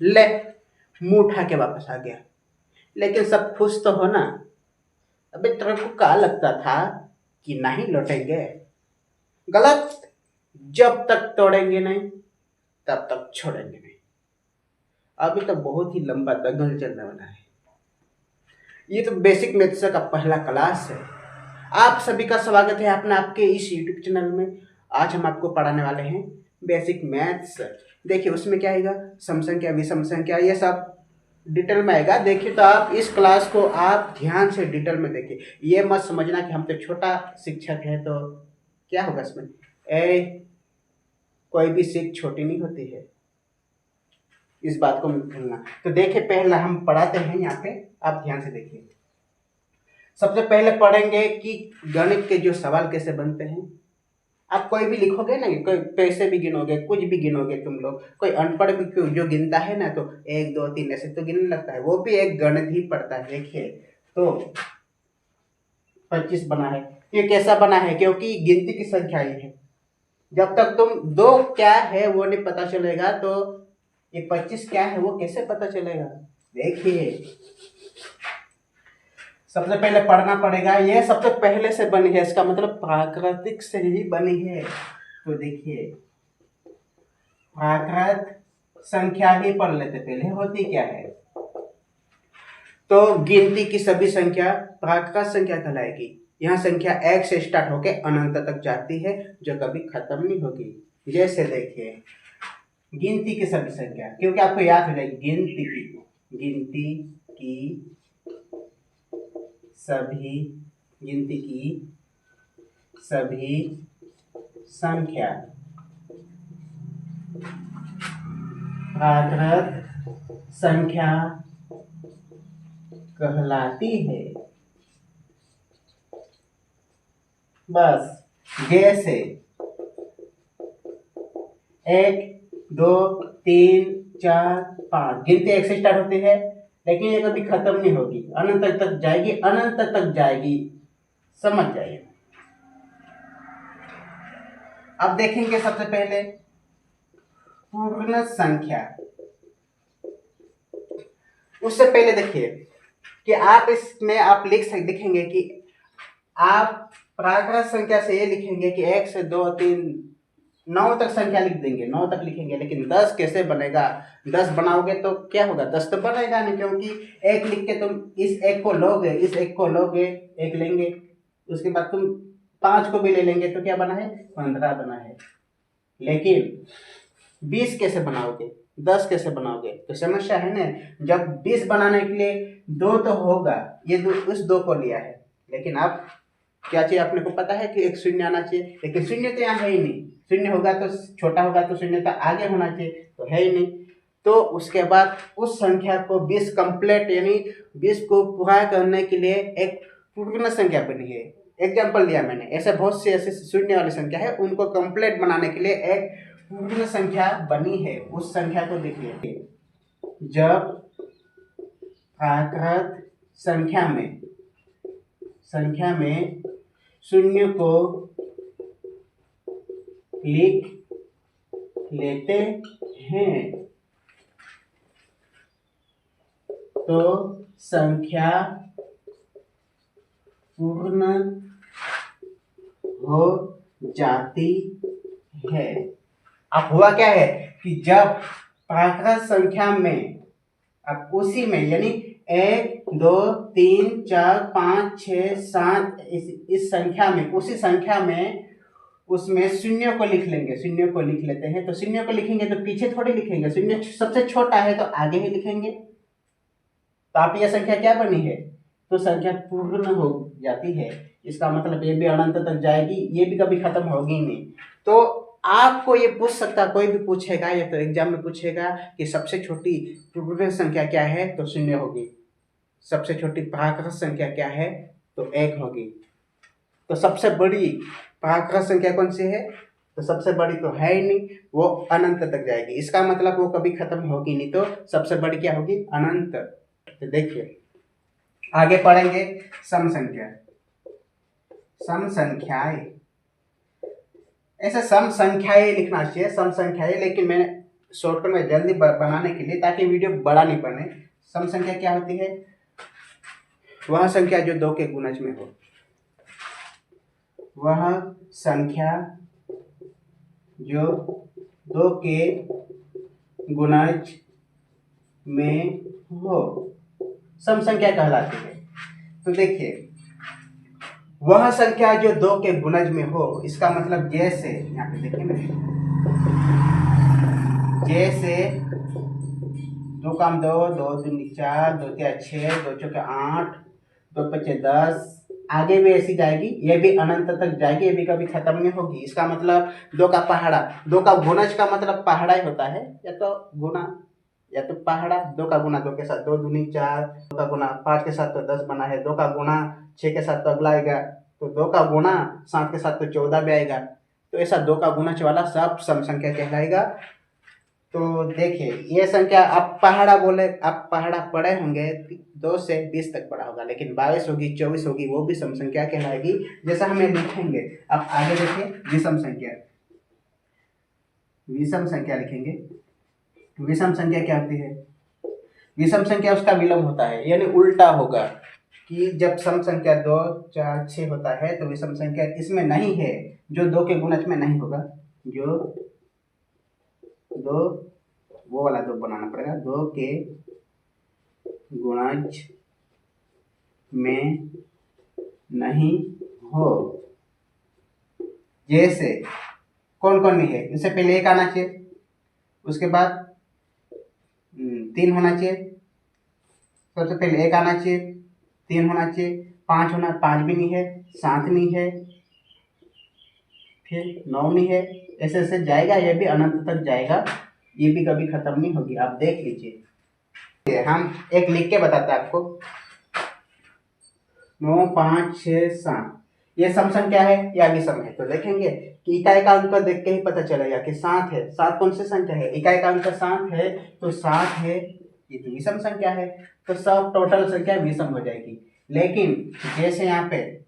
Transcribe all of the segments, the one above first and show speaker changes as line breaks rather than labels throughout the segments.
ले, मुंह उठा के वापस आ गया। लेकिन सब खुश तो हो ना। अबे तेरे को क्या लगता था कि नहीं लौटेंगे? गलत। जब तक तोड़ेंगे नहीं तब तक छोड़ेंगे नहीं। अभी तो बहुत ही लंबा दंगल चलने वाला है। ये तो बेसिक मैथ्स का पहला क्लास है। आप सभी का स्वागत है अपने आपके इस यूट्यूब चैनल में। आज हम आपको पढ़ाने वाले हैं बेसिक मैथ्स। देखिए उसमें क्या आएगा, सम संख्या, विषम संख्या, ये सब डिटेल में आएगा। देखिए तो आप इस क्लास को आप ध्यान से डिटेल में देखिए। ये मत समझना कि हम तो छोटा शिक्षक है तो क्या होगा इसमें। कोई भी सीख छोटी नहीं होती है, इस बात को मत भूलना। तो देखिए पहला हम पढ़ाते हैं यहाँ पे, आप ध्यान से देखिए। सबसे पहले पढ़ेंगे कि गणित के जो सवाल कैसे बनते हैं। आप कोई भी लिखोगे ना, कोई पैसे भी गिनोगे, कुछ भी गिनोगे तुम लोग, कोई अनपढ़ भी क्यों जो गिनता है ना, तो 1 2 3 ऐसे तो गिनने लगता है, वो भी एक गणित ही पढ़ता है। देखिए तो 25 बना है। ये कैसा बना है? क्योंकि गिनती की संख्या ही है। जब तक तुम दो क्या है वो नहीं पता चलेगा तो ये 25 क्या है वो कैसे पता चलेगा। देखिए सबसे पहले पढ़ना पड़ेगा, ये सबसे पहले से बनी है, इसका मतलब प्राकृतिक से ही बनी है। तो देखिए प्राकृत संख्या ही पढ़ लेते पहले, होती क्या है। तो गिनती की सभी संख्या प्राकृत संख्या कहलाएगी। यह संख्या एक से स्टार्ट होके अनंत तक जाती है, जो कभी खत्म नहीं होगी। जैसे देखिए गिनती की सभी संख्या, क्योंकि आपको याद हो जाएगी गिनती की सभी गिनती की सभी संख्या प्राकृत संख्या कहलाती है। बस जैसे 1 2 3 4 5 गिनती 1 से स्टार्ट होती है, लेकिन ये कभी खत्म नहीं होगी, अनंत तक जाएगी, अनंत तक जाएगी। समझ जाइए। अब देखेंगे सबसे पहले पूर्ण संख्या। उससे पहले देखिए कि आप इसमें आप लिखेंगे कि आप प्राकृत संख्या से ये लिखेंगे कि 1 से 2 3 9 तक संख्या लिख देंगे, 9 तक लिखेंगे, लेकिन 10 कैसे बनेगा? 10 बनाओगे तो क्या होगा? 10 तो बनेगा नहीं, क्योंकि एक लिख के तुम इस एक को लोगे, इस एक को लोगे, एक लेंगे, उसके बाद तुम 5 को भी ले लेंगे, तो क्या बना है? 15 बना है। लेकिन 20 कैसे बनाओगे? 10 कैसे बनाओगे? तो समस्या है ना। जब 20 बनाने के लिए 2 तो होगा, ये उस 2 को लिया है, लेकिन अब क्या चाहिए अपने को पता है कि एक शून्य आना चाहिए, लेकिन शून्य तो यहाँ है ही नहीं। शून्य होगा तो छोटा होगा तो शून्य तो आगे होना चाहिए, तो है ही नहीं। तो उसके बाद उस संख्या को 20 कंप्लीट यानी 20 को पूरा करने के लिए एक पूर्ण संख्या बनी है। एग्जाम्पल दिया मैंने, ऐसे बहुत से ऐसे शून्य वाली संख्या है, उनको कंप्लीट बनाने के लिए एक पूर्ण संख्या बनी है। उस संख्या को देखिए, जब प्राकृत संख्या में शून्य को लिख लेते हैं तो संख्या पूर्ण हो जाती है। अब हुआ क्या है कि जब प्राकृत संख्या में अब उसी में यानी 1 2 3 4 5 6 7 इस संख्या में, उसी संख्या में उसमें शून्य को लिख लेंगे, शून्य को लिख लेते हैं। तो शून्य को लिखेंगे तो पीछे थोड़ी लिखेंगे, शून्य सबसे छोटा है तो आगे ही लिखेंगे। तो आप यह संख्या क्या बनी है? तो संख्या पूर्ण हो जाती है। इसका मतलब ये भी अनंत तक जाएगी, ये भी कभी खत्म होगी नहीं। तो आपको ये पूछ सकता, कोई भी पूछेगा या तो एग्जाम में पूछेगा कि सबसे छोटी पूर्ण संख्या क्या है, तो शून्य होगी। सबसे छोटी प्राकृत संख्या क्या है, तो 1 होगी। तो सबसे बड़ी प्राकृत संख्या कौन सी है? तो सबसे बड़ी तो है ही नहीं, वो अनंत तक जाएगी। इसका मतलब वो कभी खत्म होगी नहीं, तो सबसे बड़ी क्या होगी? अनंत। तो देखिए आगे पढ़ेंगे सम संख्या, सम संख्याएं। ऐसे सम संख्याएं लिखना चाहिए, सम संख्याएं, लेकिन मैंने शॉर्टकट में जल्दी बनाने के लिए, ताकि वीडियो बड़ा नहीं बने। सम संख्या क्या होती है? वह संख्या जो 2 के गुणज में हो, वह संख्या जो 2 के गुणज में हो सम संख्या कहलाती है। तो देखिए, वह संख्या जो 2 के गुणज में हो, इसका मतलब जैसे यहाँ पे देखिए ना, जैसे 2 काम 2, 2 दूनी 4, 2 तिया 6, 2 चौके 8, 2 पचे 10, आगे भी ऐसी जाएगी, ये भी अनंत तक जाएगी, ये भी कभी खत्म नहीं होगी। इसका मतलब 2 का पहाड़ा, 2 का गुणज का मतलब पहाड़ा ही होता है, या तो गुना या तो पहाड़ा। 2 का गुना 2 के साथ 2 दूनी 4, 2 का गुना 5 के साथ तो 10 बना है, 2 का गुना 6 के साथ तो अगला आएगा, तो 2 का गुना 7 के साथ तो 14 भी आएगा। तो ऐसा 2 का गुणज वाला सब सम संख्या कहलाएगा। तो देखिए, ये संख्या आप पहाड़ा बोले, आप पहाड़ा पढ़े होंगे, 2 से 20 तक पढ़ा होगा, लेकिन 22 होगी, 24 होगी, वो भी सम संख्या कहलाएगी। जैसा हमें लिखेंगे, आप आगे देखिए, विषम संख्या, विषम संख्या लिखेंगे। विषम संख्या क्या होती है? विषम संख्या उसका विलोम होता है, यानी उल्टा होगा, कि जब सम संख्या 2, 4, 6 होता है तो विषम संख्या इसमें नहीं है, जो 2 के गुणज में नहीं होगा, जो 2, वो वाला 2 बनाना पड़ेगा, 2 के गुणज में नहीं हो। जैसे कौन कौन नहीं है? इससे पहले 1 आना चाहिए, उसके बाद 3 होना चाहिए, सबसे पहले 1 आना चाहिए, 3 होना चाहिए, 5 भी नहीं है, 7 नहीं है, फिर 9 नहीं है, ऐसे ऐसे जाएगा, ये भी अनंत तक जाएगा, ये भी कभी खत्म नहीं होगी। आप देख लीजिए, हम एक लिख के बताते हैं आपको। 9, 5, 6, 7, ये सम संख्या है या विषम है? तो देखेंगे कि इकाई का अंक देख के ही पता चलेगा कि 7 है। 7 कौन सी संख्या है? इकाई का अंक 7 है, तो 7 है, ये तो विषम संख्या है, तो सब टोटल संख्या विषम हो जाएगी। लेकिन जैसे यहाँ पे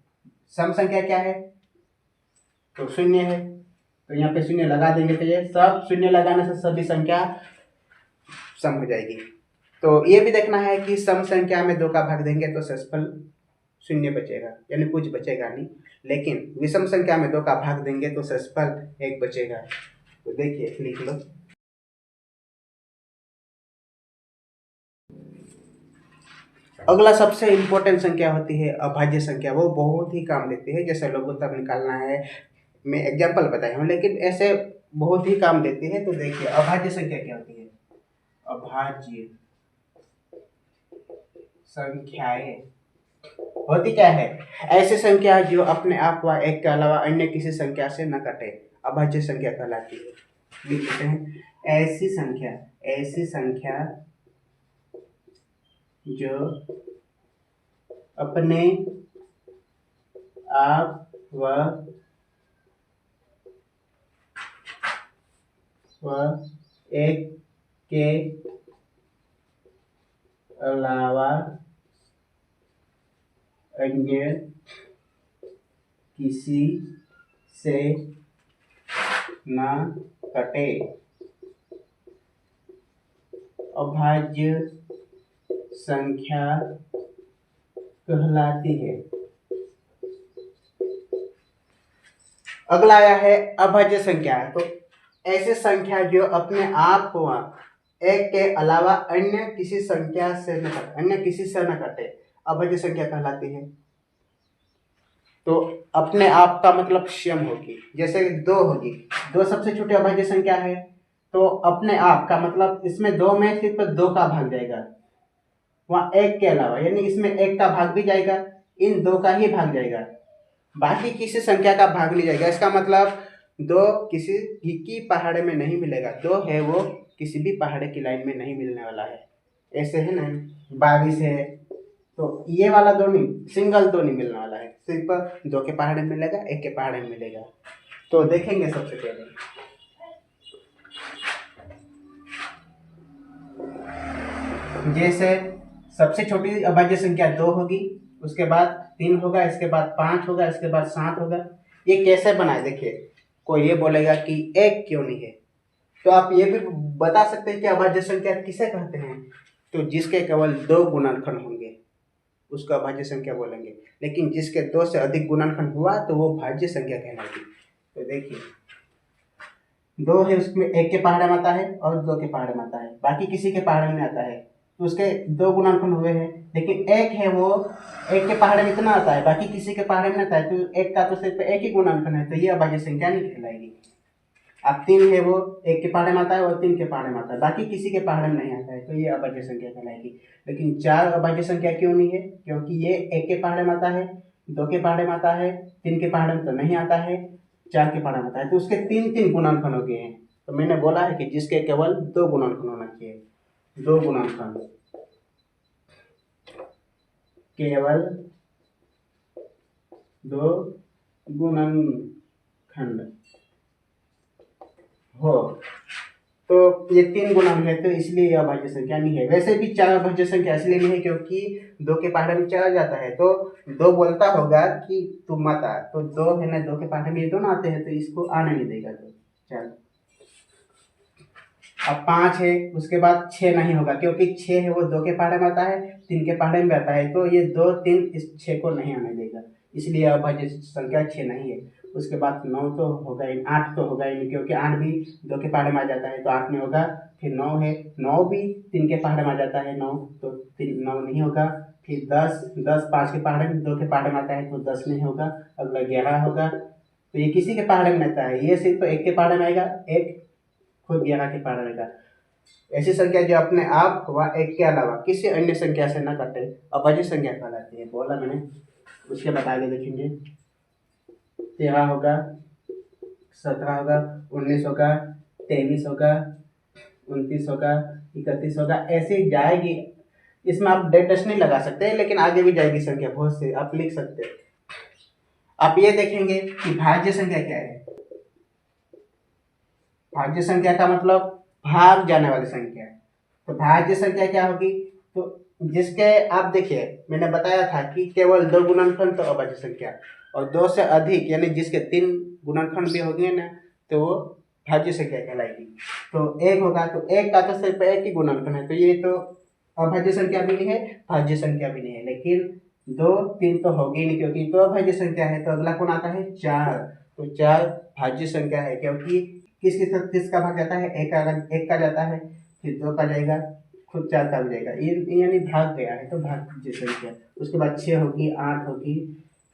सम संख्या क्या है? तो 0 है, तो यहाँ पे 0 लगा देंगे, तो ये सब 0 लगाने से सभी संख्या सम हो जाएगी। तो ये भी देखना है कि सम संख्या में 2 का भाग देंगे तो शेषफल 0 बचेगा, यानी कुछ बचेगा नहीं। लेकिन विषम संख्या में 2 का भाग देंगे तो शेषफल 1 बचेगा। तो देखिए, लिख लो। अगला सबसे इम्पोर्टेंट संख्या होती है अभाज्य संख्या। वो बहुत ही काम देती है, जैसे लघुत्तम निकालना है, मैं एग्जाम्पल बताया हूँ, लेकिन ऐसे बहुत ही काम देती है। तो देखिए, अभाज्य संख्या क्या होती है? अभाज्य संख्याएं होती क्या है? ऐसी संख्या जो अपने आप व 1 के अलावा अन्य किसी संख्या से न कटे, अभाज्य संख्या कहलाती है। लिख लेते हैं, ऐसी संख्या जो अपने आप व 1 के अलावा अन्य किसी से न कटे, अभाज्य संख्या कहलाती है। अगला आया है अभाज्य संख्या। तो ऐसी संख्या जो अपने आप को 1 के अलावा अन्य किसी संख्या से न कटे, अन्य किसी से न कटे, अभाज्य संख्या कहलाती है। तो अपने आप का मतलब स्वयं होगी। जैसे 2 होगी, 2 सबसे छोटी अभाज्य संख्या है, तो अपने आप का मतलब इसमें 2 में सिर्फ 2 का भाग जाएगा, वहाँ 1 के अलावा, यानी इसमें 1 का भाग भी जाएगा, इन 2 का ही भाग जाएगा, बाकी किसी संख्या का भाग नहीं जाएगा। इसका मतलब 2 किसी की पहाड़े में नहीं मिलेगा, 2 है वो किसी भी पहाड़े की लाइन में नहीं मिलने वाला है। ऐसे है ना, 22 है, तो ये वाला 2 नहीं, सिंगल 2 नहीं मिलने वाला है, सिर्फ 2 के पहाड़े में मिलेगा, 1 के पहाड़े में मिलेगा। तो देखेंगे सबसे पहले, जैसे सबसे छोटी अभाज्य संख्या 2 होगी, उसके बाद 3 होगा, इसके बाद 5 होगा, इसके बाद 7 होगा। ये कैसे बनाए? देखिए, कोई ये बोलेगा कि 1 क्यों नहीं है, तो आप ये भी बता सकते हैं कि अभाज्य संख्या किसे कहते हैं, तो जिसके केवल 2 गुणनखंड होंगे उसको अभाज्य संख्या बोलेंगे, लेकिन जिसके 2 से अधिक गुणनखंड हुआ तो वो भाज्य संख्या कहलाएगी। तो देखिए 2 है, उसमें 1 के पहाड़े में आता है और 2 के पहाड़े में आता है, बाकी किसी के पहाड़े में आता है, तो उसके 2 गुणनखंड हुए हैं, लेकिन 1 है वो 1 के पहाड़े में इतना आता है, बाकी किसी के पहाड़े में आता है, तो 1 का तो सिर्फ 1 ही गुणनखंड है, तो ये अभाज्य संख्या नहीं कहलाएगी। अब 3 है वो 1 के पहाड़े में आता है और 3 के पहाड़े में आता है, बाकी किसी के पहाड़े में नहीं आता है, तो ये अभाज्य संख्या कहलाएगी। लेकिन 4 अभाज्य संख्या क्यों नहीं है, क्योंकि ये 1 के पहाड़े में आता है, 2 के पहाड़े में आता है, 3 के पहाड़े में तो नहीं आता है, 4 के पहाड़े में आता है, तो उसके 3 गुणनखंड हो गए हैं। तो मैंने बोला है कि जिसके केवल 2 गुणनखंड होना चाहिए, 2 गुणनखंड, केवल 2 गुणनखंड हो, तो ये 3 गुणन है, तो इसलिए यह अभाज्य संख्या नहीं है। वैसे भी 4 अभाज्य संख्या इसलिए नहीं है क्योंकि 2 के पहाड़े में चला जाता है, तो 2 बोलता होगा कि तुम मत आ, तो 2 है ना, 2 के पहाड़े में ये दोनों आते हैं, तो इसको आने नहीं देगा। तो चलो अब 5 है, उसके बाद 6 नहीं होगा क्योंकि 6 है वो 2 के पहाड़े में आता है, 3 के पहाड़े में आता है, तो ये 2 3 इस 6 को नहीं आने देगा, इसलिए अभाज्य संख्या 6 नहीं है। उसके बाद 9 तो होगा ही, 8 तो होगा ही नहीं क्योंकि 8 भी 2 के पहाड़े में आ जाता है, तो 8 नहीं होगा। फिर 9 है, 9 भी 3 के पहाड़े में आ जाता है, 9 तो 9 नहीं होगा। फिर 10 5 के पहाड़े में, 2 के पहाड़े में आता है, तो 10 नहीं होगा। अगला 11 होगा, तो ये किसी के पहाड़े में आता है, ये सिर्फ 1 के पहाड़े में आएगा, 1 खुद 11 के पहाड़े में आएगा। ऐसी संख्या जो अपने आप व 1 के अलावा किसी अन्य संख्या से न कटे अभाज्य संख्या कहलाती है, बोला मैंने। उसके बाद आगे देखेंगे, 13 होगा, 17 होगा, 19 होगा, 23 होगा, 29 होगा, 31 होगा, ऐसे जाएगी। इसमें आप डेटस नहीं लगा सकते, लेकिन आगे भी जाएगी संख्या बहुत से, आप लिख सकते हैं। आप ये देखेंगे कि भाज्य संख्या क्या है। भाज्य संख्या का मतलब भाग जाने वाली संख्या। तो भाज्य संख्या क्या होगी, तो जिसके आप देखिए मैंने बताया था कि केवल 2 गुणनखंड तो अभाज्य संख्या, और 2 से अधिक यानी जिसके 3 गुणनखंड भी हो गए ना, तो वो भाज्य संख्या कहलाएगी। तो 1 होगा, तो 1 का तो सिर्फ 1 ही गुणनखंड है, तो ये तो अभाज्य संख्या भी नहीं है, भाज्य संख्या भी नहीं है। लेकिन 2 3 तो होगी नहीं क्योंकि तो अभाज्य संख्या है, तो अगला कौन आता है, 4। तो 4 भाज्य संख्या है क्योंकि किसके साथ किसका भाग जाता है, 1 का जाता है, फिर 2 का जाएगा, खुद 4 का भी जाएगा, ये यानी भाग गया है, तो भाज्य संख्या। उसके बाद 6 होगी, 8 होगी,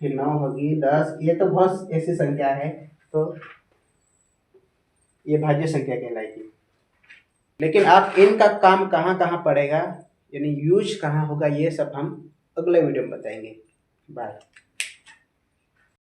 फिर 9 होगी, 10, ये तो बहुत ऐसी संख्या है, तो ये भाज्य संख्या कहलाएगी। लेकिन आप इनका काम कहाँ कहाँ पड़ेगा, यानी यूज कहाँ होगा, ये सब हम अगले वीडियो में बताएंगे। बाय।